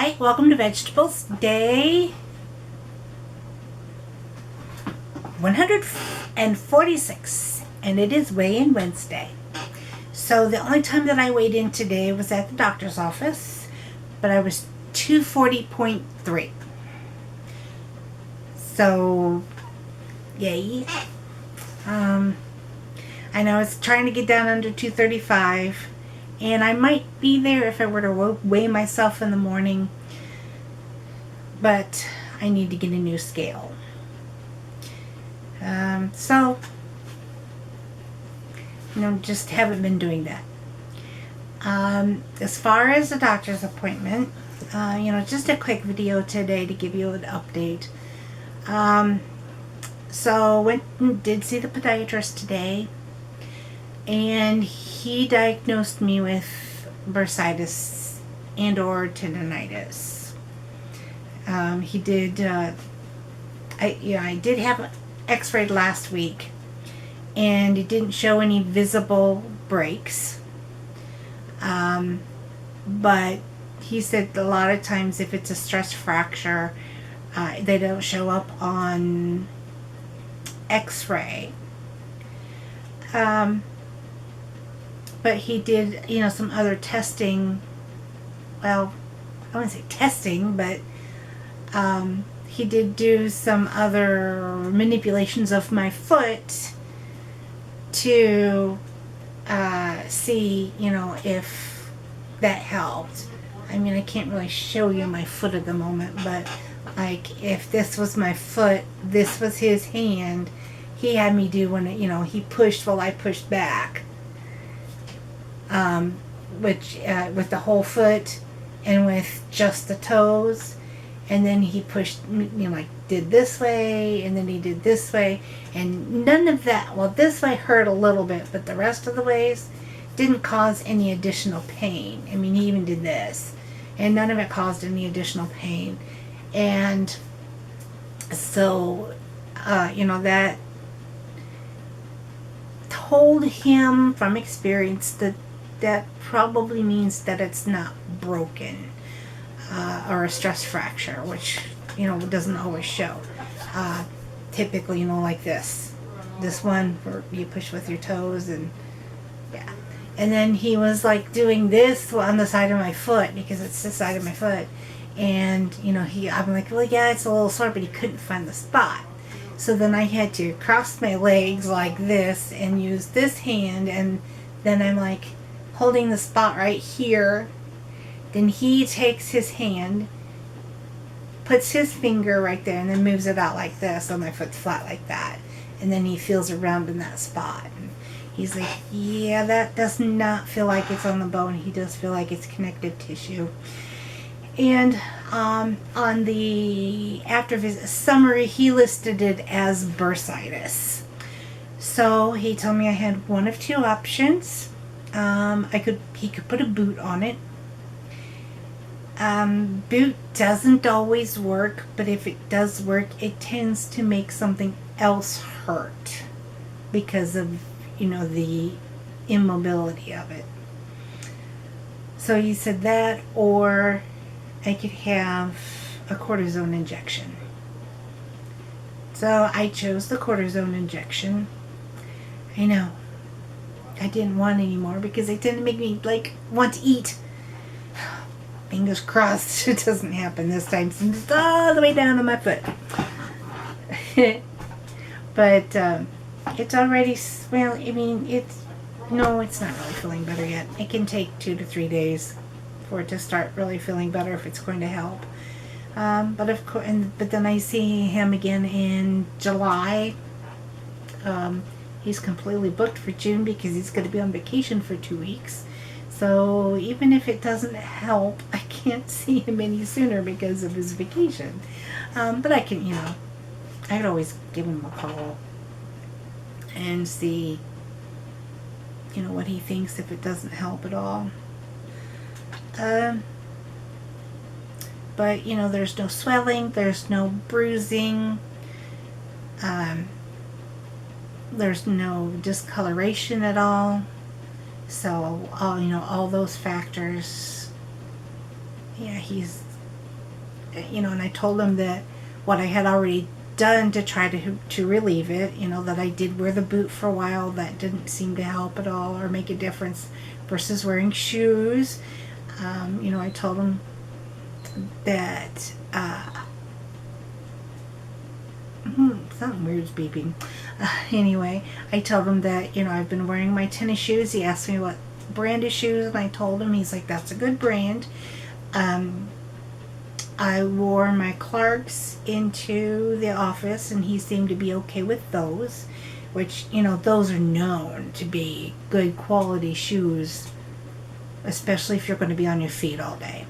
Hi, welcome to Vegetables Day 146, and it is weigh-in Wednesday. So the only time that I weighed in today was at the doctor's office, but I was 240.3. So, yay. I know I was trying to get down under 235, and I might be there if I were to weigh myself in the morning, but I need to get a new scale. So, just haven't been doing that. As far as the doctor's appointment, just a quick video today to give you an update. So went and did see the podiatrist today, and he diagnosed me with bursitis and or tendonitis. He did, I did have an x-ray last week, and it didn't show any visible breaks. But he said a lot of times if it's a stress fracture, they don't show up on x-ray. But he did, some other testing. Well, I wouldn't say testing, but he did do some other manipulations of my foot to see, if that helped. I mean, I can't really show you my foot at the moment, but like if this was my foot, this was his hand, he had me do when, he pushed while I pushed back. Which with the whole foot and with just the toes, and then he pushed, did this way, and then he did this way, and none of that, well, this way hurt a little bit, but the rest of the ways didn't cause any additional pain. I mean, he even did this, and none of it caused any additional pain. And so, that told him from experience that probably means that it's not broken, or a stress fracture, which, doesn't always show. Typically, like this one where you push with your toes, and yeah. And then he was like doing this on the side of my foot, because it's the side of my foot. And, I'm like, well, yeah, it's a little sore, but he couldn't find the spot. So then I had to cross my legs like this and use this hand, and then I'm like holding the spot right here. Then he takes his hand, puts his finger right there, and then moves it out like this, so my foot's flat like that. And then he feels around in that spot. And he's like, yeah, that does not feel like it's on the bone. He does feel like it's connective tissue. And on the after visit summary, he listed it as bursitis. So he told me I had one of two options. He could put a boot on it. Boot doesn't always work, but if it does work, it tends to make something else hurt because of, the immobility of it. So he said that, or I could have a cortisone injection. So I chose the cortisone injection. I know. I didn't want any more because they tend to make me want to eat. Fingers crossed it doesn't happen this time, since it's all the way down to my foot. But it's already, well, I mean, it's not really feeling better yet. It can take 2 to 3 days for it to start really feeling better if it's going to help. But of course, but then I see him again in July. He's completely booked for June because he's going to be on vacation for 2 weeks. So even if it doesn't help, I can't see him any sooner because of his vacation. But I can, I could always give him a call and see, what he thinks if it doesn't help at all. But, there's no swelling, there's no bruising, there's no discoloration at all. So, all those factors, yeah, he's and I told him that what I had already done to try to relieve it, that I did wear the boot for a while. That didn't seem to help at all or make a difference versus wearing shoes. I told him that something weird's beeping. Anyway, I told him that, I've been wearing my tennis shoes. He asked me what brand of shoes, and I told him. He's like, that's a good brand. I wore my Clarks into the office, and he seemed to be okay with those, which, those are known to be good quality shoes, especially if you're going to be on your feet all day.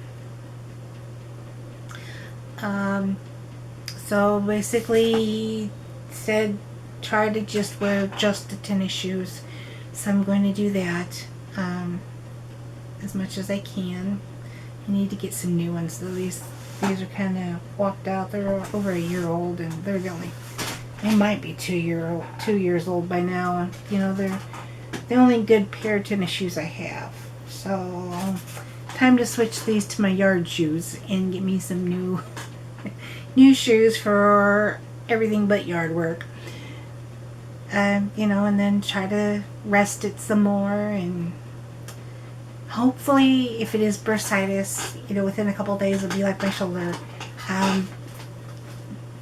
So basically, he said try to just wear just the tennis shoes. So I'm going to do that as much as I can. I need to get some new ones though. These are kind of walked out. They're over a year old, and they might be 2 years old by now. They're the only good pair of tennis shoes I have. So time to switch these to my yard shoes and get me some new shoes for everything but yard work. And then try to rest it some more, and hopefully, if it is bursitis, within a couple of days it'll be like my shoulder.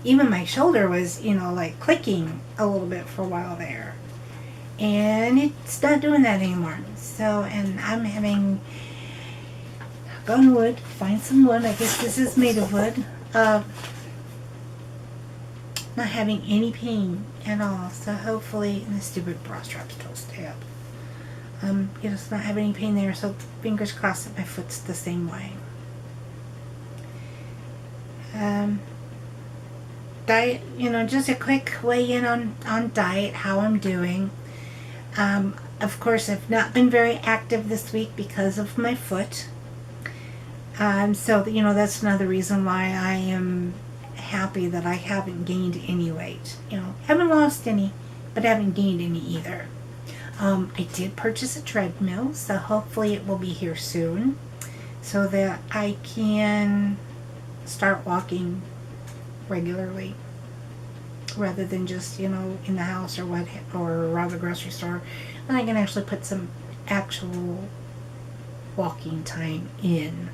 Even my shoulder was, like clicking a little bit for a while there, and it's not doing that anymore. So, and I'm having, knock on wood, find some wood. I guess this is made of wood. Not having any pain at all. So hopefully, and the stupid bra straps don't stay up. It's not having any pain there. So fingers crossed that my foot's the same way. Diet, just a quick weigh in on diet, how I'm doing. Of course, I've not been very active this week because of my foot. So, that's another reason why I am happy that I haven't gained any weight. Haven't lost any, but haven't gained any either. I did purchase a treadmill, so hopefully it will be here soon so that I can start walking regularly rather than just, in the house or around the grocery store. And I can actually put some actual walking time in.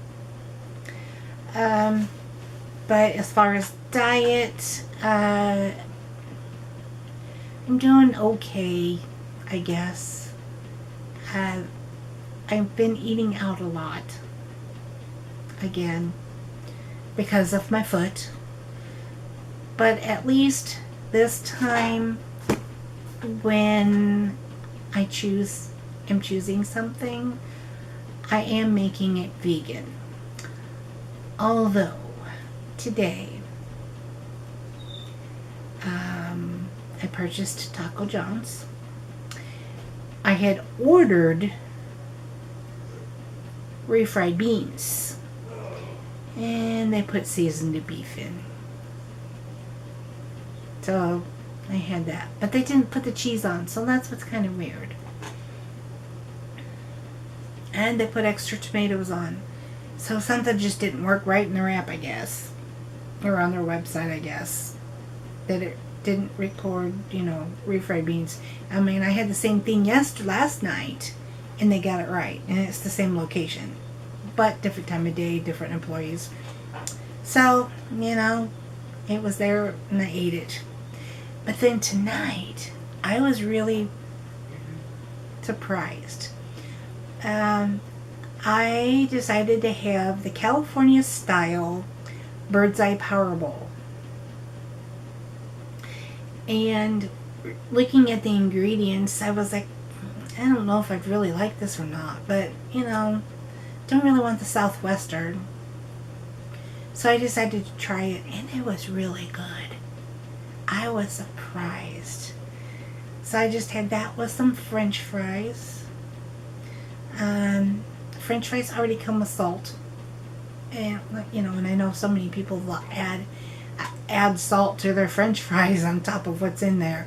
But as far as diet, I'm doing okay, I guess. I've been eating out a lot again because of my foot. But at least this time, when I am choosing something, I am making it vegan. Although today I purchased Taco John's. I had ordered refried beans, and they put seasoned beef in. So I had that, but they didn't put the cheese on, so that's what's kind of weird. And they put extra tomatoes on. So something just didn't work right in the wrap, I guess. Or on their website, I guess. That it didn't record, refried beans. I mean, I had the same thing last night, and they got it right. And it's the same location. But different time of day, different employees. So, it was there, and I ate it. But then tonight, I was really surprised. I decided to have the California style bird's eye power bowl. And looking at the ingredients, I was like, I don't know if I'd really like this or not, but don't really want the Southwestern. So I decided to try it, and it was really good. I was surprised. So I just had that with some French fries. French fries already come with salt, and and I know so many people add salt to their French fries on top of what's in there.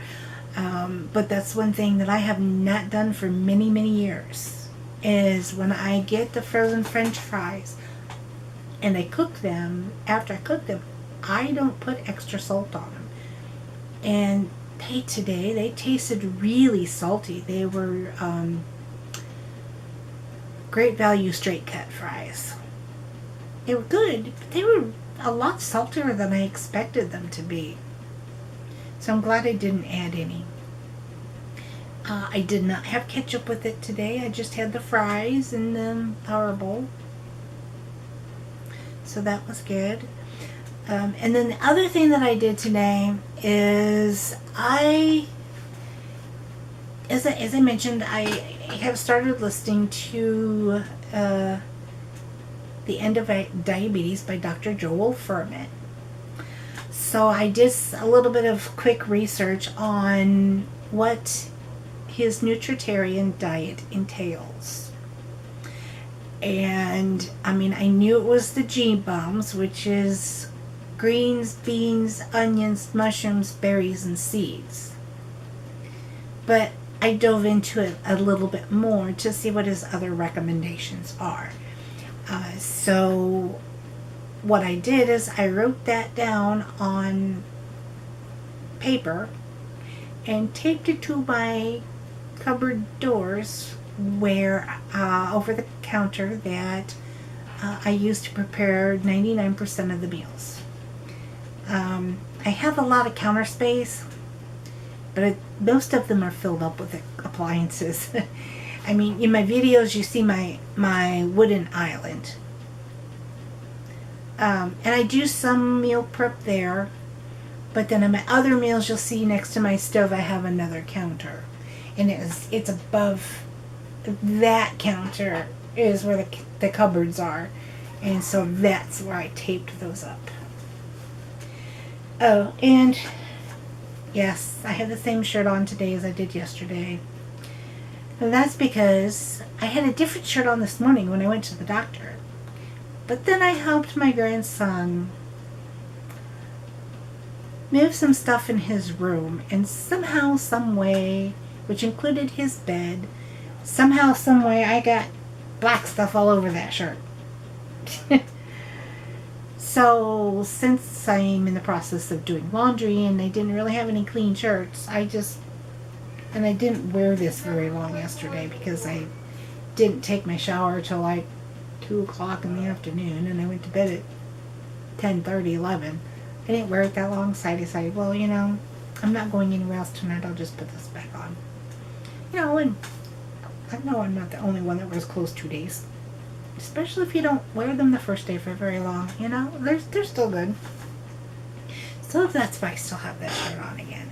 But that's one thing that I have not done for many, many years, is when I get the frozen French fries, and I cook them, after I cook them, I don't put extra salt on them. And they tasted really salty. They were Great Value straight cut fries. They were good, but they were a lot saltier than I expected them to be. So I'm glad I didn't add any. I did not have ketchup with it today. I just had the fries in the Power Bowl. So that was good. And then the other thing that I did today is as I mentioned, I have started listening to The End of Diabetes by Dr. Joel Fuhrman. So I did a little bit of quick research on what his nutritarian diet entails. And I mean, I knew it was the G-bombs, which is greens, beans, onions, mushrooms, berries, and seeds. But I dove into it a little bit more to see what his other recommendations are. So what I did is I wrote that down on paper and taped it to my cupboard doors where over the counter that I use to prepare 99% of the meals. I have a lot of counter space, but most of them are filled up with appliances. I mean, in my videos you see my wooden island. And I do some meal prep there, but then on my other meals you'll see next to my stove I have another counter. And it's above that counter is where the cupboards are. And so that's where I taped those up. Oh, and yes, I have the same shirt on today as I did yesterday. And that's because I had a different shirt on this morning when I went to the doctor. But then I helped my grandson move some stuff in his room, and somehow, some way, which included his bed, somehow, some way, I got black stuff all over that shirt. So, since I'm in the process of doing laundry and I didn't really have any clean shirts, I didn't wear this very long yesterday because I didn't take my shower till like 2 o'clock in the afternoon, and I went to bed at 10:30, 11. I didn't wear it that long, so I decided, well, I'm not going anywhere else tonight, I'll just put this back on. And I know I'm not the only one that wears clothes 2 days. Especially if you don't wear them the first day for very long, they're still good. So that's why I still have that shirt on again.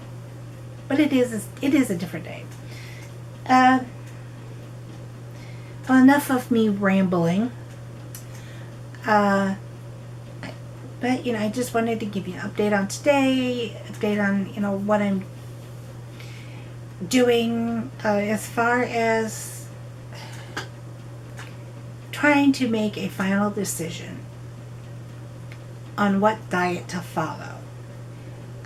But it is a different day. Well, enough of me rambling. But I just wanted to give you an update on today, update on what I'm doing as far as trying to make a final decision on what diet to follow.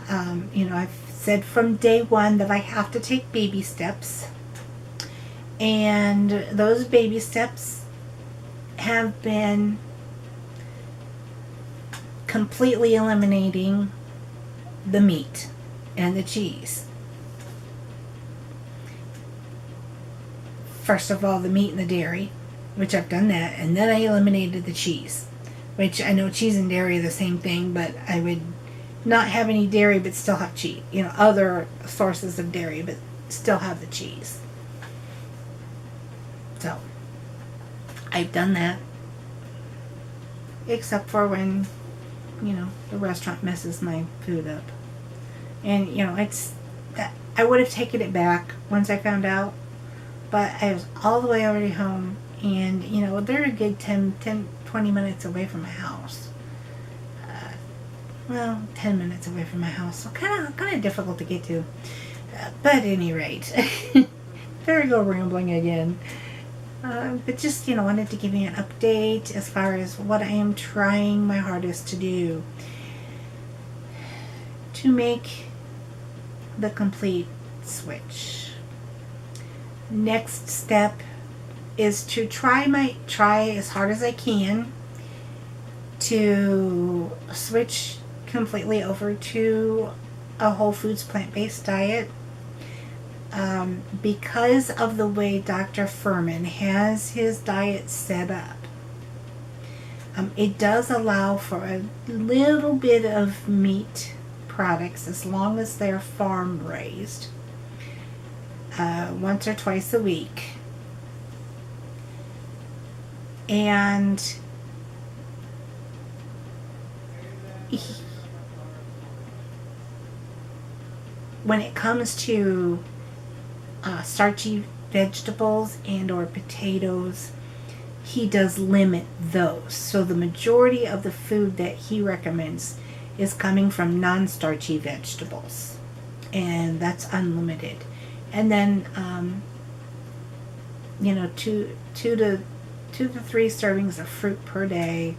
I've said from day one that I have to take baby steps, and those baby steps have been completely eliminating the meat and the cheese. First of all, the meat and the dairy, which I've done that, and then I eliminated the cheese, which I know cheese and dairy are the same thing, but I would not have any dairy but still have cheese, other sources of dairy but still have the cheese. So I've done that, except for when the restaurant messes my food up, and it's that I would have taken it back once I found out, but I was all the way already home. And, they're a good 20 minutes away from my house. 10 minutes away from my house. So kind of difficult to get to. But at any rate, there we go, rambling again. But just, wanted to give you an update as far as what I am trying my hardest to do to make the complete switch. Next step is to try as hard as I can to switch completely over to a whole foods plant-based diet. Because of the way Dr. Furman has his diet set up, it does allow for a little bit of meat products as long as they're farm raised, once or twice a week. And when it comes to starchy vegetables and or potatoes, he does limit those. So the majority of the food that he recommends is coming from non-starchy vegetables, and that's unlimited. And then two to 3 servings of fruit per day.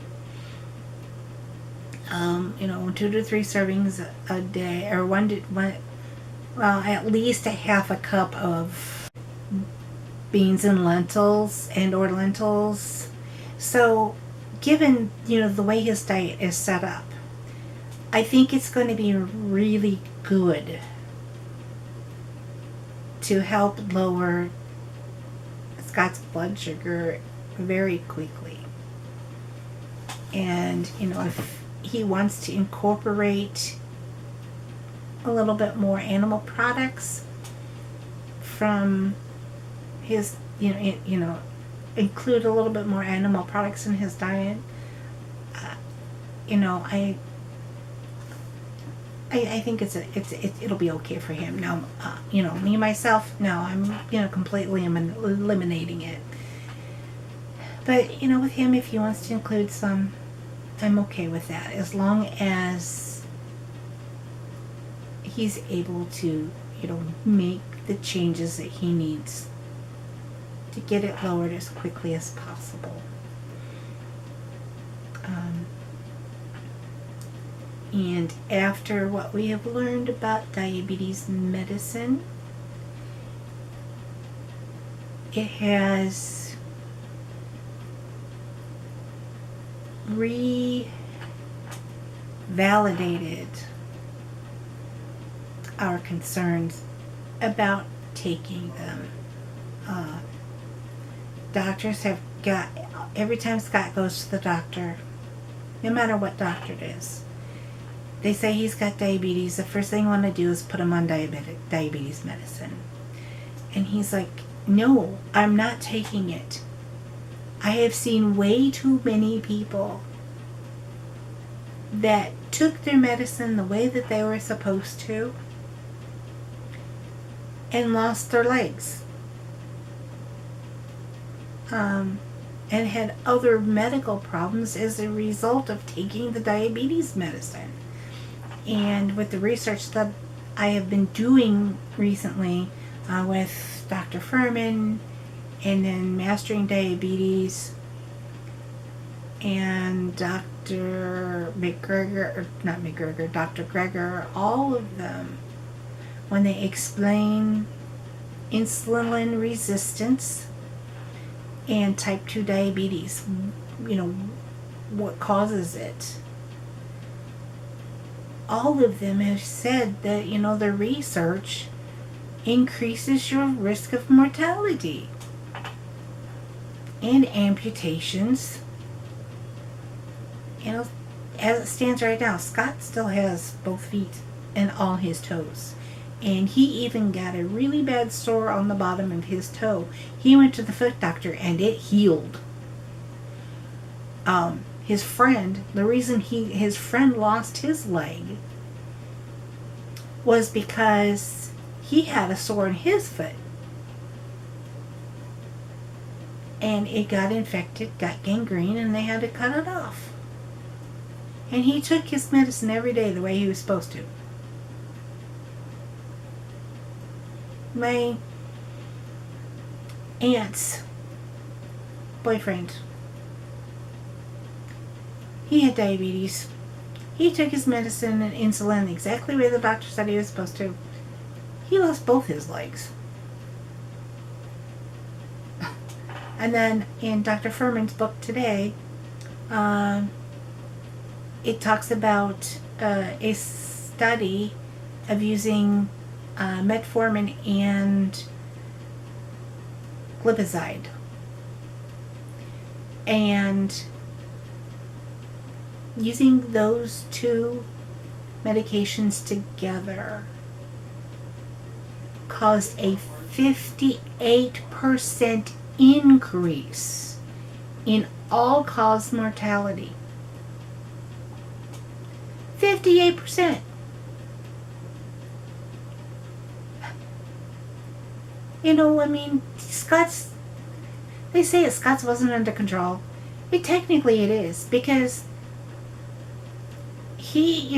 2 to 3 servings a day, or at least a half a cup of beans and lentils or lentils. So given, the way his diet is set up, I think it's going to be really good to help lower Scott's blood sugar very quickly. And, if he wants to incorporate a little bit more animal products from his, include a little bit more animal products in his diet, I think it'll be okay for him. Now, me myself, no, I'm completely eliminating it. But with him, if he wants to include some, I'm okay with that, as long as he's able to make the changes that he needs to get it lowered as quickly as possible. And after what we have learned about diabetes medicine, it has revalidated our concerns about taking them. Doctors have got, every time Scott goes to the doctor, no matter what doctor it is, they say he's got diabetes. The first thing I want to do is put him on diabetes medicine. And he's like, no, I'm not taking it. I have seen way too many people that took their medicine the way that they were supposed to and lost their legs. And had other medical problems as a result of taking the diabetes medicine. And with the research that I have been doing recently with Dr. Furman, and then Mastering Diabetes, and Dr. Dr. Greger, all of them, when they explain insulin resistance and type 2 diabetes, what causes it, all of them have said that, the research increases your risk of mortality and amputations. As it stands right now, Scott still has both feet and all his toes. And he even got a really bad sore on the bottom of his toe. He went to the foot doctor and it healed. His friend, the reason his friend lost his leg was because he had a sore in his foot. And it got infected, got gangrene, and they had to cut it off. And he took his medicine every day the way he was supposed to. My aunt's boyfriend, he had diabetes. He took his medicine and insulin exactly the way the doctor said he was supposed to. He lost both his legs. And then in Dr. Furman's book today, it talks about a study of using metformin and glipizide. And using those two medications together caused a 58% increase in all-cause mortality. 58%. You know, I mean, Scott's, they say that Scott's wasn't under control. Technically it is, because he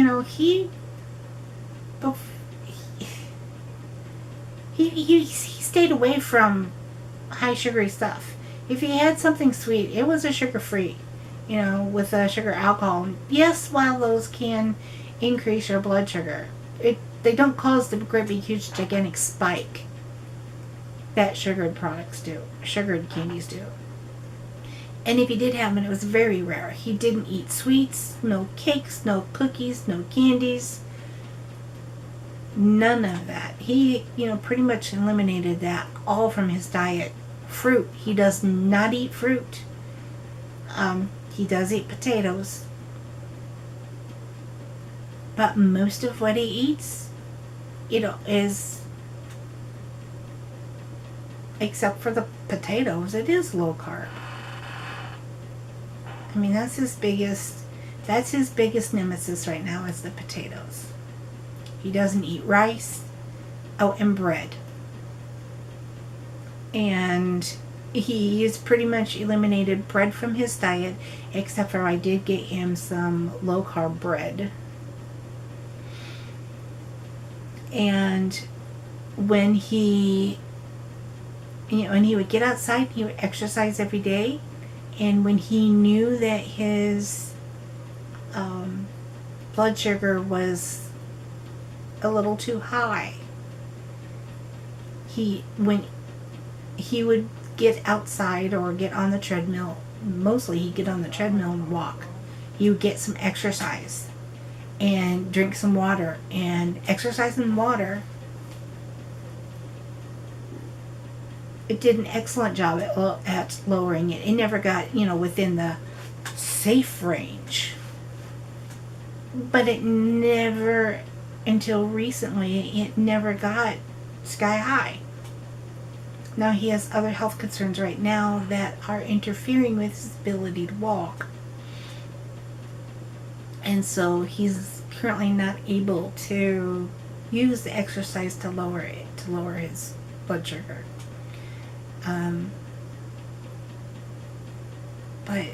stayed away from high sugary stuff. If he had something sweet, it was a sugar free, with sugar alcohol. Yes, while those can increase your blood sugar, they don't cause the great big huge gigantic spike that sugared candies do. And if he did have them, it was very rare. He didn't eat sweets, no cakes, no cookies, no candies. None of that. He, pretty much eliminated that all from his diet. Fruit. He does not eat fruit. He does eat potatoes. But most of what he eats, is, except for the potatoes, it is low carb. I mean, that's his biggest nemesis right now, is the potatoes. He doesn't eat rice. Oh, and bread. And he has pretty much eliminated bread from his diet, except for I did get him some low carb bread. And when he would get outside, he would exercise every day. And when he knew that his blood sugar was a little too high, when he would get outside or get on the treadmill, mostly he'd get on the treadmill and walk. He would get some exercise and drink some water. And exercise and water, it did an excellent job at lowering it. It never got, within the safe range. But it never, until recently, it never got sky high. Now he has other health concerns right now that are interfering with his ability to walk. And so he's currently not able to use the exercise to lower his blood sugar. But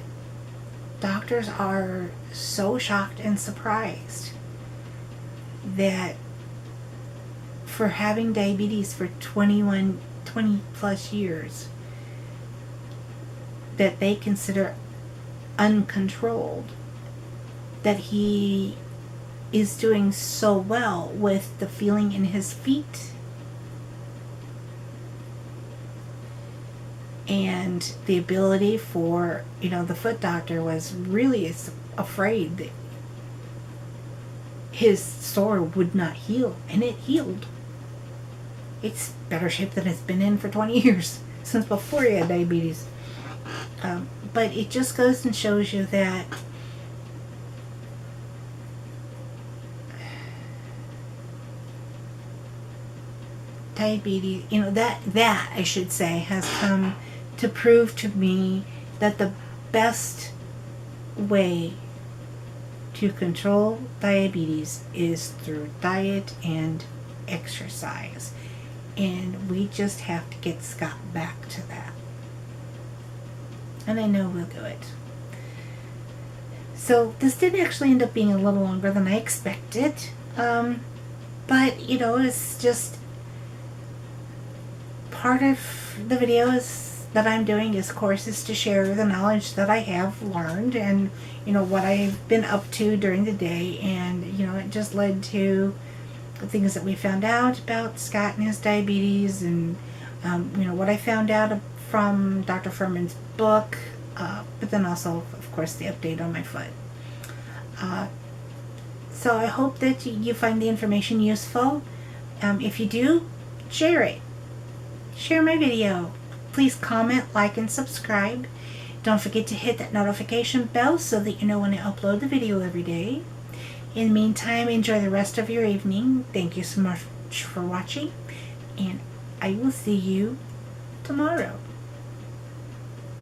doctors are so shocked and surprised that for having diabetes for 20 plus years, that they consider uncontrolled, that he is doing so well with the feeling in his feet and the ability for, the foot doctor was really afraid that his sore would not heal, and it healed. It's better shape than it's been in for 20 years, since before he had diabetes. But it just goes and shows you that diabetes, that I should say, has come to prove to me that the best way to control diabetes is through diet and exercise. And we just have to get Scott back to that. And I know we'll do it. So this did actually end up being a little longer than I expected. But, it's just part of the videos that I'm doing, of course, is to share the knowledge that I have learned and, what I've been up to during the day. And, it just led to the things that we found out about Scott and his diabetes, and what I found out from Dr. Furman's book, but then also, of course, the update on my foot. So I hope that you find the information useful. If you do, share it. Share my video. Please comment, like, and subscribe. Don't forget to hit that notification bell so that you know when I upload the video every day. In the meantime, enjoy the rest of your evening. Thank you so much for watching, and I will see you tomorrow.